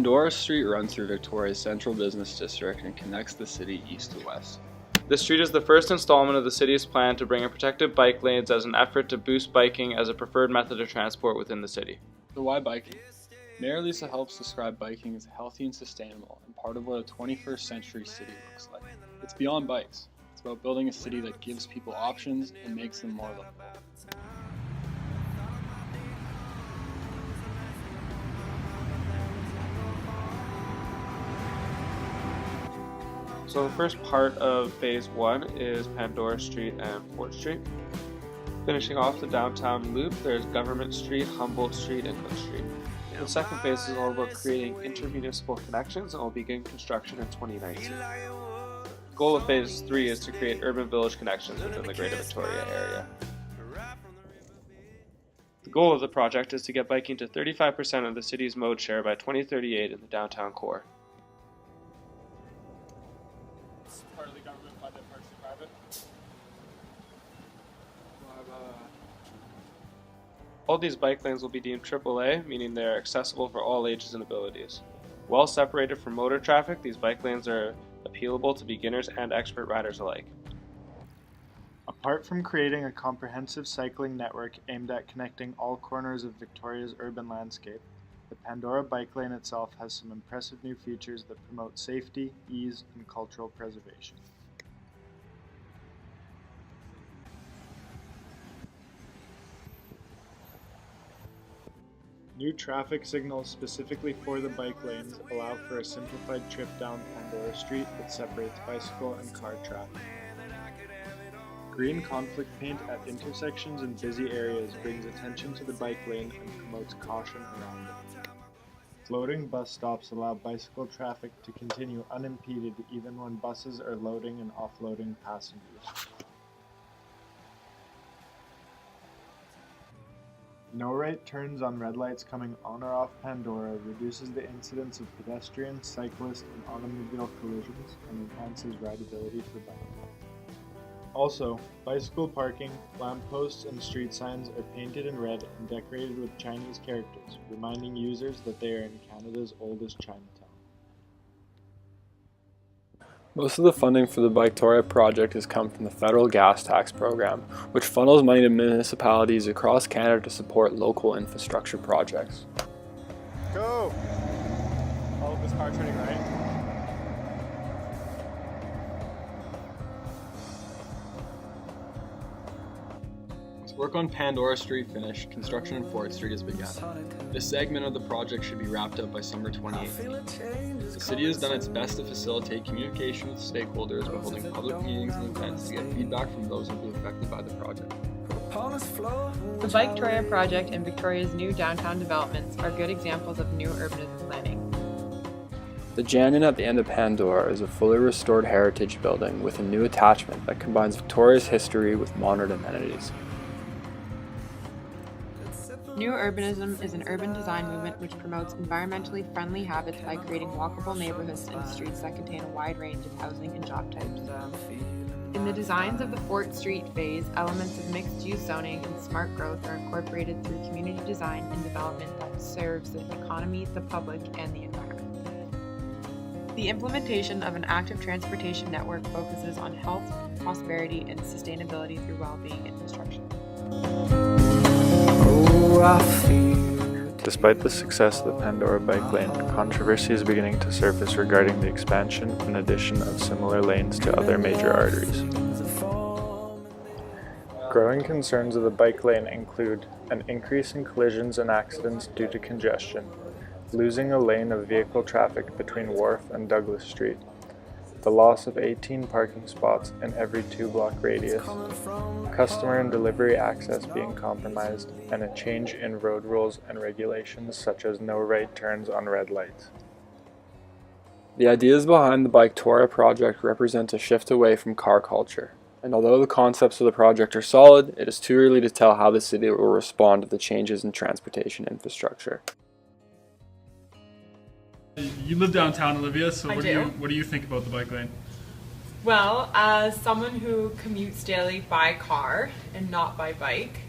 Pandora Street runs through Victoria's central business district and connects the city east to west. This street is the first installment of the city's plan to bring in protected bike lanes as an effort to boost biking as a preferred method of transport within the city. So why biking? Mayor Lisa helps describe biking as healthy and sustainable and part of what a 21st century city looks like. It's beyond bikes. It's about building a city that gives people options and makes them more livable. So the first part of Phase 1 is Pandora Street and Fort Street. Finishing off the downtown loop, there's Government Street, Humboldt Street, and Cook Street. The second phase is all about creating intermunicipal connections and will begin construction in 2019. The goal of Phase 3 is to create urban village connections within the Greater Victoria area. The goal of the project is to get biking to 35% of the city's mode share by 2038 in the downtown core. Partly government funded, partly private. All these bike lanes will be deemed AAA, meaning they are accessible for all ages and abilities. Well separated from motor traffic, these bike lanes are appealable to beginners and expert riders alike. Apart from creating a comprehensive cycling network aimed at connecting all corners of Victoria's urban landscape, the Pandora bike lane itself has some impressive new features that promote safety, ease, and cultural preservation. New traffic signals specifically for the bike lanes allow for a simplified trip down Pandora Street that separates bicycle and car traffic. Green conflict paint at intersections and busy areas brings attention to the bike lane and promotes caution around it. Floating bus stops allow bicycle traffic to continue unimpeded even when buses are loading and offloading passengers. No right turns on red lights coming on or off Pandora reduces the incidence of pedestrian, cyclist, and automobile collisions and enhances rideability for bikes. Also, bicycle parking, lampposts, and street signs are painted in red and decorated with Chinese characters, reminding users that they are in Canada's oldest Chinatown. Most of the funding for the Biketoria project has come from the federal gas tax program, which funnels money to municipalities across Canada to support local infrastructure projects. Go! All of this car turning right. Work on Pandora Street finished, construction on Fort Street has begun. This segment of the project should be wrapped up by summer 2018. The city has done its best to facilitate communication with stakeholders by holding public meetings and events to get feedback from those who will be affected by the project. The Biketoria project and Victoria's new downtown developments are good examples of new urbanism planning. The Jannon at the end of Pandora is a fully restored heritage building with a new attachment that combines Victoria's history with modern amenities. New urbanism is an urban design movement which promotes environmentally friendly habits by creating walkable neighborhoods and streets that contain a wide range of housing and job types. In the designs of the Fort Street phase, elements of mixed-use zoning and smart growth are incorporated through community design and development that serves the economy, the public, and the environment. The implementation of an active transportation network focuses on health, prosperity, and sustainability through well-being infrastructure. Despite the success of the Pandora bike lane, controversy is beginning to surface regarding the expansion and addition of similar lanes to other major arteries. Growing concerns of the bike lane include an increase in collisions and accidents due to congestion, losing a lane of vehicle traffic between Wharf and Douglas Street, the loss of 18 parking spots in every 2-block radius, customer and delivery access being compromised, and a change in road rules and regulations such as no right turns on red lights. The ideas behind the Biketoria project represent a shift away from car culture, and although the concepts of the project are solid, it is too early to tell how the city will respond to the changes in transportation infrastructure. You live downtown, Olivia, so I what do. do you think about the bike lane? Well, as someone who commutes daily by car and not by bike,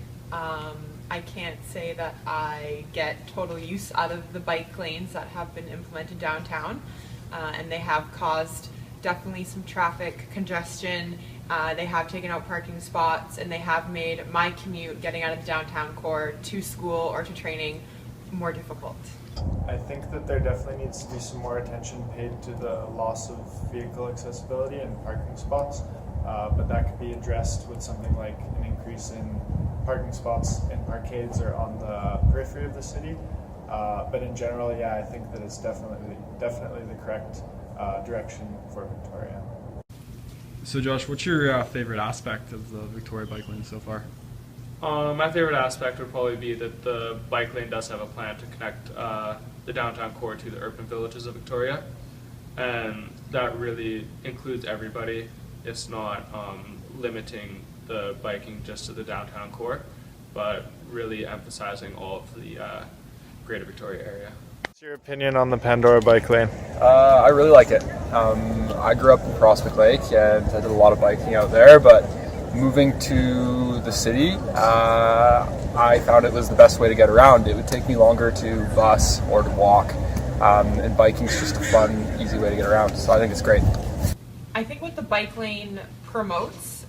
I can't say that I get total use out of the bike lanes that have been implemented downtown, and they have caused definitely some traffic congestion. They have taken out parking spots, and they have made my commute getting out of the downtown core to school or to training more difficult. I think that there definitely needs to be some more attention paid to the loss of vehicle accessibility and parking spots, but that could be addressed with something like an increase in parking spots in parkades or on the periphery of the city. But in general, yeah, I think that it's definitely the correct direction for Victoria. So Josh, what's your favorite aspect of the Victoria bike lane so far? My favorite aspect would probably be that the bike lane does have a plan to connect the downtown core to the urban villages of Victoria, and that really includes everybody. It's not limiting the biking just to the downtown core, but really emphasizing all of the greater Victoria area. What's your opinion on the Pandora bike lane? I really like it. I grew up in Prospect Lake and I did a lot of biking out there, but moving to the city, I found it was the best way to get around. It would take me longer to bus or to walk, and biking's just a fun, easy way to get around, so I think it's great. I think what the bike lane promotes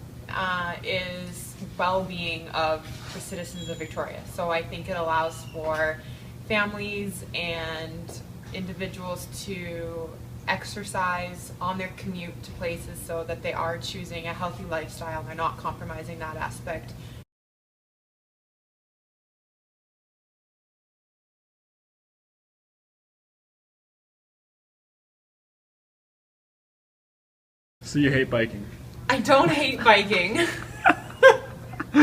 is well-being of the citizens of Victoria. So I think it allows for families and individuals to exercise on their commute to places so that they are choosing a healthy lifestyle and they're not compromising that aspect. So you hate biking? I don't hate biking.